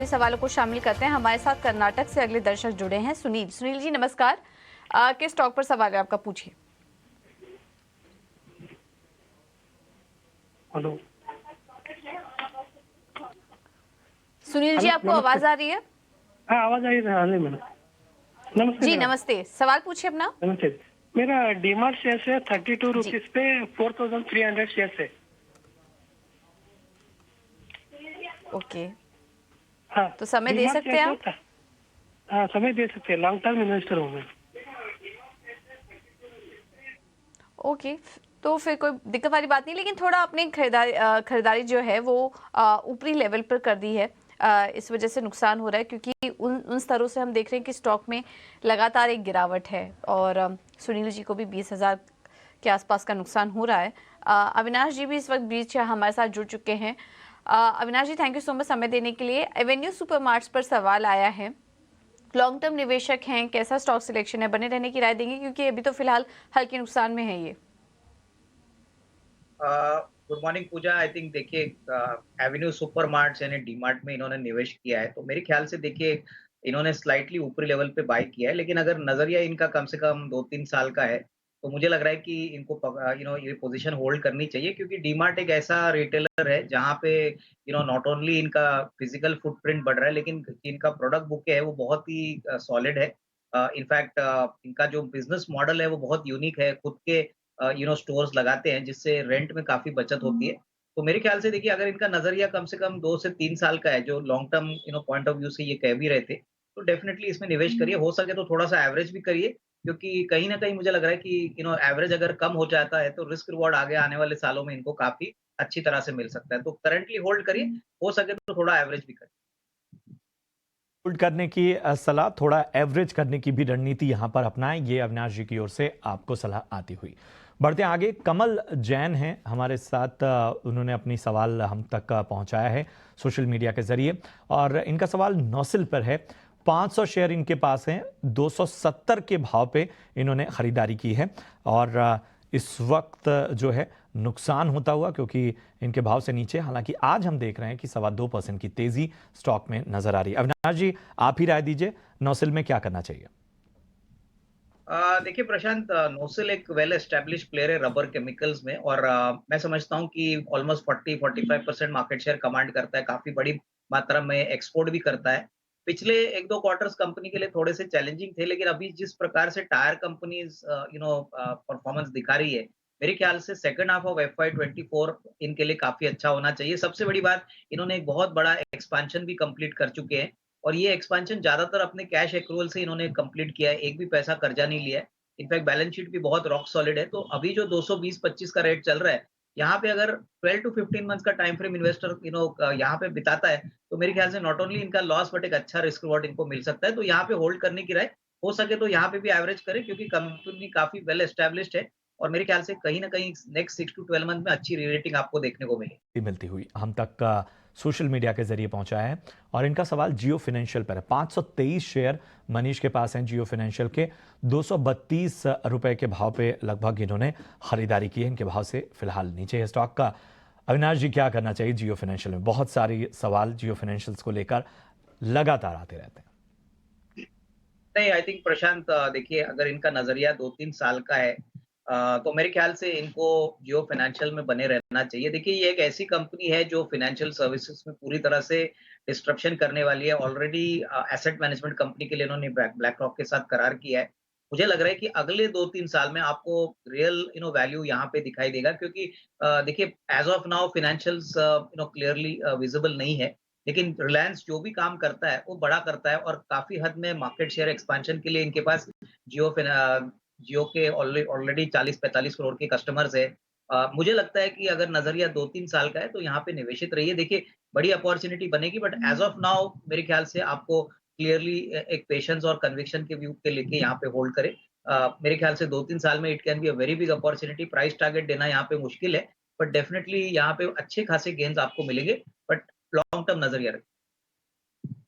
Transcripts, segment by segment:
सवालों को शामिल करते हैं। हमारे साथ कर्नाटक से अगले दर्शक जुड़े हैं, सुनील जी नमस्कार। किस स्टॉक पर सवाल है आपका, पूछिए। हेलो सुनील जी, हेलो, आपको नमस्ते। आवाज आ रही है? हाँ, आवाज आ रही है। हाँ जी मैडम, नमस्ते जी मैडम। नमस्ते, सवाल पूछिए अपना। नमस्ते। मेरा डीमार्ट शेयर है 32 जी रुपीज पे 4300 शेयर है। ओके, हाँ, तो समय दे डीमार्ट सकते हैं शेयर आप? था। हाँ, समय दे सकते हैं, लॉन्ग टर्म इन्वेस्टर हूँ मैं। ओके, तो फिर कोई दिक्कत वाली बात नहीं, लेकिन थोड़ा अपनी खरीदारी जो है वो ऊपरी लेवल पर कर दी है। इस वजह से नुकसान हो रहा है, क्योंकि उन स्तरों से हम देख रहे हैं कि स्टॉक में लगातार एक गिरावट है और सुनील जी को भी 20,000 के आसपास का नुकसान हो रहा है। अविनाश जी भी इस वक्त बीच हमारे साथ जुड़ चुके हैं। अविनाश जी, थैंक यू सो मच समय देने के लिए। एवेन्यू सुपरमार्ट्स पर सवाल आया है। लॉन्ग टर्म निवेशक हैं, कैसा स्टॉक सिलेक्शन है, बने रहने की राय देंगे क्योंकि अभी तो फिलहाल हल्के नुकसान में है ये? Good morning Puja. I think देखिए, एवेन्यू सुपर मार्ट यानी डी मार्ट में इन्होंने निवेश किया है, तो मेरे ख्याल से देखिए इन्होंने स्लाइटली ऊपरी लेवल पे बाय किया है, लेकिन अगर नजरिया इनका कम से कम 2-3 साल का है, तो मुझे लग रहा है कि इनको ये पोजीशन होल्ड करनी चाहिए, क्योंकि डी मार्ट एक ऐसा रिटेलर है जहाँ पे नॉट ओनली इनका फिजिकल फुटप्रिंट बढ़ रहा है, लेकिन इनका प्रोडक्ट बुक है वो बहुत ही सॉलिड है। इनफैक्ट इनका जो बिजनेस मॉडल है वो बहुत यूनिक है, खुद के स्टोर्स लगाते हैं, जिससे रेंट में काफ़ी बचत होती है। तो मेरे ख्याल से देखिए, अगर इनका नज़रिया कम से कम 2 से 3 साल का है, जो long term point of view से ये कह भी रहे थे, तो डेफिनिटली इसमें निवेश करिए। हो सके तो थोड़ा-सा एवरेज भी करिए, क्योंकि कहीं न कहीं मुझे लग रहा है कि एवरेज अगर कम हो जाता है, तो रिस्क रिवॉर्ड आगे आने वाले सालों में इनको काफ़ी अच्छी तरह से मिल सकता है। तो करंटली होल्ड करिए, हो सके तो थोड़ा एवरेज भी करिए। होल्ड करने की सलाह, थोड़ा एवरेज करने की भी रणनीति यहां पर अपनाएं, ये अविनाश जी की ओर से आपको सलाह आती हुई। बढ़ते हैं आगे। कमल जैन हैं हमारे साथ, उन्होंने अपनी सवाल हम तक पहुंचाया है सोशल मीडिया के जरिए, और इनका सवाल नौसिल पर है। 500 शेयर इनके पास हैं, 270 के भाव पे इन्होंने खरीदारी की है और इस वक्त जो है नुकसान होता हुआ, क्योंकि इनके भाव से नीचे, हालांकि आज हम देख रहे हैं कि 2.25% की तेजी स्टॉक में नजर आ रही है। अविनाश जी, आप ही राय दीजिए, नौसिल में क्या करना चाहिए? देखिए प्रशांत, नोसिल एक वेल एस्टेब्लिश प्लेयर है रबर केमिकल्स में, और मैं समझता हूँ कि ऑलमोस्ट 40-45% मार्केट शेयर कमांड करता है, काफी बड़ी मात्रा में एक्सपोर्ट भी करता है। पिछले 1-2 क्वार्टर्स कंपनी के लिए थोड़े से चैलेंजिंग थे, लेकिन अभी जिस प्रकार से टायर कंपनीज परफॉर्मेंस दिखा रही है, मेरे ख्याल से सेकंड हाफ ऑफ FY24 इनके लिए काफी अच्छा होना चाहिए। सबसे बड़ी बात, इन्होंने एक बहुत बड़ा एक्सपांशन भी कंप्लीट कर चुके हैं, और ये एक्सपेंशन ज्यादातर अपने कैश एक्रूवल से इन्होंने कंप्लीट किया है, एक भी पैसा कर्जा नहीं लिया है। इनफैक्ट बैलेंस शीट भी बहुत रॉक सॉलिड है। तो अभी जो 220-25 का रेट चल रहा है, यहाँ पे अगर 12 टू 15 मंथ्स का टाइम फ्रेम इन्वेस्टर यहाँ पे बिताता है, तो मेरे ख्याल से नॉट ओनली इनका लॉस बट एक अच्छा रिस्क रिवॉर्ड इनको मिल सकता है। तो यहाँ पे होल्ड करने की राय, हो सके तो यहाँ पे भी एवरेज करें, क्योंकि कंपनी काफी वेल एस्टेब्लिश्ड है, और मेरे ख्याल से कहीं ना कहीं नेक्स्ट 6 टू 12 मंथ में अच्छी रेटिंग आपको देखने को मिलेगी। मिलती हुई हम तक सोशल मीडिया के जरिए पहुंचाया है, और इनका सवाल जियो फाइनेंशियल पर है। 523 शेयर मनीष के पास हैं जियो फाइनेंशियल के, 232 रुपए के भाव पे लगभग इन्होंने खरीदारी की है। इनके भाव से फिलहाल नीचे है स्टॉक का। अविनाश जी, क्या करना चाहिए जियो फाइनेंशियल में? बहुत सारे सवाल जियो फाइनेंशियल्स को लेकर लगातार आते रहते हैं। नहीं, आई थिंक प्रशांत, देखिए अगर इनका नजरिया 2-3 साल का है, तो मेरे ख्याल से इनको जियो फाइनेंशियल में बने रहना चाहिए। देखिए, ये एक ऐसी कंपनी है जो फाइनेंशियल सर्विसेज में पूरी तरह से डिस्ट्रप्शन करने वाली है। ऑलरेडी एसेट मैनेजमेंट कंपनी के लिए इन्होंने ब्लैक रॉक के साथ करार किया है। मुझे लग रहा है कि अगले 2-3 साल में आपको रियल वैल्यू यहाँ पे दिखाई देगा, क्योंकि देखिए as of now financials clearly visible नहीं है। लेकिन रिलायंस जो भी काम करता है वो बड़ा करता है, और काफी हद में मार्केट शेयर एक्सपेंशन के लिए इनके पास जियो के ऑलरेडी 40-45 करोड़ के कस्टमर्स है। मुझे लगता है कि अगर नजरिया 2-3 साल का है, तो यहाँ पे निवेशित रहिए। देखिए, बड़ी अपॉर्चुनिटी बनेगी, बट एज ऑफ नाउ मेरे ख्याल से आपको क्लियरली एक पेशेंस और कन्विक्शन के व्यू के लेके यहाँ पे होल्ड करें। मेरे ख्याल से 2-3 साल में it can be a very big opportunity. Price target देना यहाँ पे मुश्किल है, बट डेफिनेटली यहाँ पे अच्छे खासे गेन्स आपको मिलेंगे, बट लॉन्ग टर्म नजरिया रखें।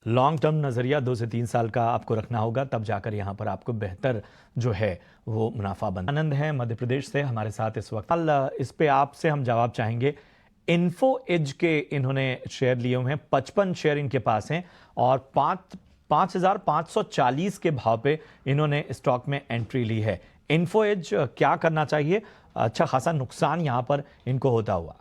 लॉन्ग टर्म नजरिया 2 से 3 साल का आपको रखना होगा, तब जाकर यहां पर आपको बेहतर जो है वो मुनाफा बन। आनंद है मध्य प्रदेश से हमारे साथ इस वक्त। इस पे आपसे हम जवाब चाहेंगे। इन्फो एज के इन्होंने शेयर लिए हुए हैं, 55 शेयर इनके पास हैं और 5,540 के भाव पे इन्होंने स्टॉक में एंट्री ली है। इन्फो एज क्या करना चाहिए? अच्छा खासा नुकसान यहां पर इनको होता हुआ।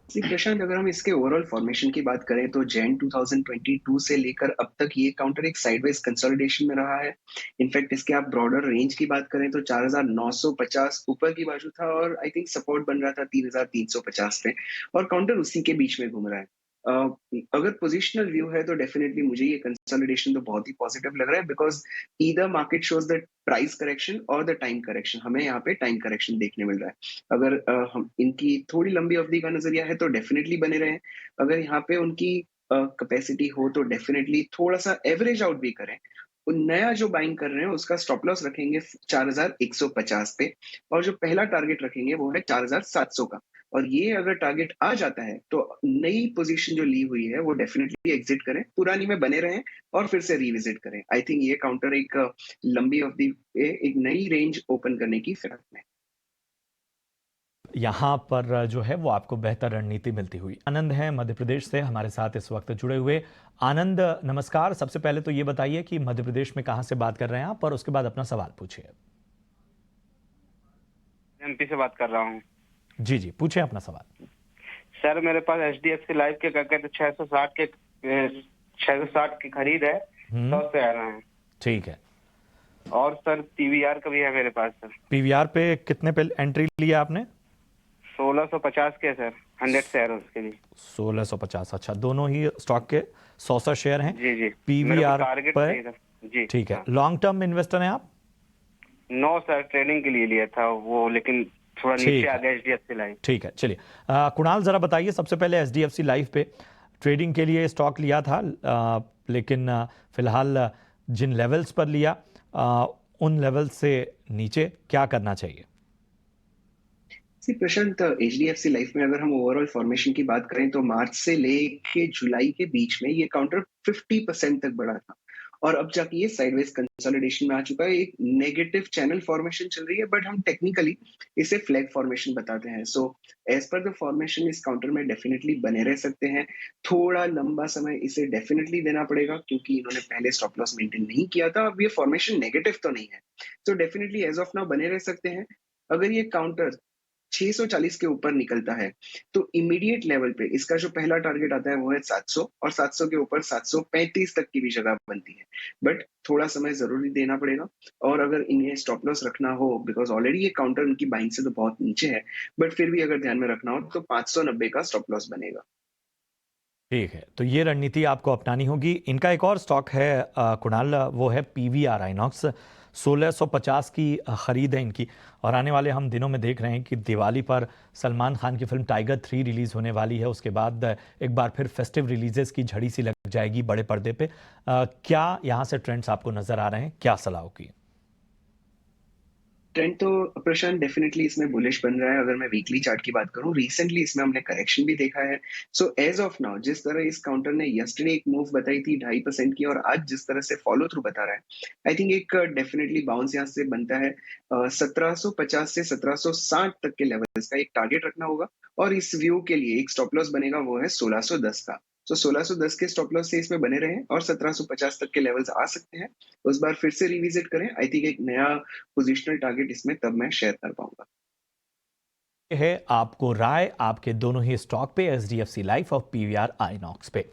जी प्रशांत, अगर हम इसके ओवरऑल फॉर्मेशन की बात करें तो जैन 2022 से लेकर अब तक ये काउंटर एक साइडवेज कंसोलिडेशन में रहा है। इनफैक्ट इसके आप ब्रॉडर रेंज की बात करें तो 4,950 ऊपर की बाजू था और आई थिंक सपोर्ट बन रहा था 3,350 पे और काउंटर उसी के बीच में घूम रहा है। अगर पोजिशनल व्यू है तो डेफिनेटली मुझे ये कंसोलिडेशन तो बहुत ही पॉजिटिव लग रहा है because either market shows the price correction और द टाइम करेक्शन। हमें यहाँ पे टाइम करेक्शन देखने मिल रहा है। अगर हम इनकी थोड़ी लंबी अवधि का नजरिया है तो डेफिनेटली बने रहे। अगर यहाँ पे उनकी कैपेसिटी हो तो डेफिनेटली थोड़ा सा एवरेज आउट भी करें। नया जो बाइंग कर रहे हैं उसका स्टॉप लॉस रखेंगे 4,150 पे और जो पहला टारगेट रखेंगे वो है 4,700 का। और ये अगर टारगेट आ जाता है तो नई पोजीशन जो ली हुई है वो डेफिनेटली एग्जिट करें, पुरानी में बने रहें और फिर से रिविजिट करें। आई थिंक ये काउंटर एक लंबी अवधि पे एक नई रेंज ओपन करने की फिराक में। यहाँ पर जो है वो आपको बेहतर रणनीति मिलती हुई। आनंद है मध्य प्रदेश से हमारे साथ इस वक्त जुड़े हुए। आनंद नमस्कार। सबसे पहले तो ये बताइए कि मध्य प्रदेश में कहाँ से बात कर रहे हैं आप और उसके बाद अपना सवाल पूछिए। एमपी से बात कर रहा हूँ। जी जी, पूछे अपना सवाल। सर मेरे पास एचडीएफसी लाइफ के करके तो 660 की खरीद है, 100 से आ रहे हैं। ठीक है। और सर पीवीआर का भी है मेरे पास सर। पीवीआर पे कितने पे एंट्री लिया आपने? 1650 के सर, 100 शेयर उसके लिए। 1650। अच्छा, दोनों ही स्टॉक के 100 शेयर हैं। जी जी, पीवीआर टारगेट पर जी ठीक है। लॉन्ग टर्म इन्वेस्टर हैं आप? नो सर, ट्रेडिंग के लिए लिया था वो, लेकिन थोड़ा नीचे आ गया एचडीएफसी लाइफ। ठीक है, चलिए कुणाल जरा बताइए सबसे पहले एचडीएफसी लाइफ पे ट्रेडिंग के लिए स्टॉक लिया था, लेकिन फिलहाल जिन लेवल्स पर लिया उन लेवल से नीचे क्या करना चाहिए? प्रशांत, एचडीएफसी लाइफ में अगर हम ओवरऑल फॉर्मेशन की बात करें तो मार्च से लेके जुलाई के बीच में ये काउंटर 50% तक बढ़ा था और अब जाके ये साइडवेज कंसोलिडेशन में आ चुका है। एक नेगेटिव चैनल फॉर्मेशन चल रही है बट हम टेक्निकली इसे फ्लैग फॉर्मेशन बताते हैं। So as per the formation इस काउंटर में डेफिनेटली बने रह सकते हैं। थोड़ा लंबा समय इसे डेफिनेटली देना पड़ेगा क्योंकि इन्होंने पहले स्टॉप लॉस मेंटेन नहीं किया था। अब ये फॉर्मेशन नेगेटिव तो नहीं है, तो डेफिनेटली एज ऑफ नाउ बने रह सकते हैं। अगर ये काउंटर 640 के ऊपर निकलता है तो इमीडिएट लेवल पे इसका जो पहला टारगेट आता है वो है 700 और 700 के ऊपर 735 तक की भी जगह बनती है। बट थोड़ा समय जरूरी देना पड़ेगा और अगर इन्हें स्टॉप लॉस रखना हो बिकॉज ऑलरेडी ये काउंटर उनकी बाइंग से तो बहुत नीचे है, बट फिर भी अगर ध्यान में रखना हो तो 590 का स्टॉप लॉस बनेगा। ठीक है, तो ये रणनीति आपको अपनानी होगी। इनका एक और स्टॉक है कुणाल, वो है पीवीआर आइनॉक्स। 1650 की खरीद है इनकी और आने वाले हम दिनों में देख रहे हैं कि दिवाली पर सलमान खान की फिल्म टाइगर 3 रिलीज होने वाली है। उसके बाद एक बार फिर फेस्टिव रिलीजेस की झड़ी सी लग जाएगी बड़े पर्दे पे। क्या यहाँ से ट्रेंड्स आपको नजर आ रहे हैं? क्या सलाह होगी? ट्रेंड तो प्रशांत डेफिनेटली इसमें बुलिश बन रहा है। अगर मैं वीकली चार्ट की बात करूं, रिसेंटली इसमें हमने करेक्शन भी देखा है। सो एज ऑफ नाउ जिस तरह इस काउंटर ने यस्टरडे एक मूव बताई थी 2.5% की और आज जिस तरह से फॉलो थ्रू बता रहा है, आई थिंक एक डेफिनेटली बाउंस यहाँ से बनता है। 1750 से 1760 तक के लेवल्स का एक टारगेट रखना होगा और इस व्यू के लिए एक स्टॉप लॉस बनेगा वो है 1610 का। तो 1610 के स्टॉप लॉस से इसमें बने रहें और 1750 तक के लेवल्स आ सकते हैं। उस बार फिर से रिविजिट करें। आई थिंक एक नया पोजिशनल टारगेट इसमें तब मैं शेयर कर पाऊंगा। है आपको राय आपके दोनों ही स्टॉक पे, एचडीएफसी लाइफ और पीवीआर आइनॉक्स पे।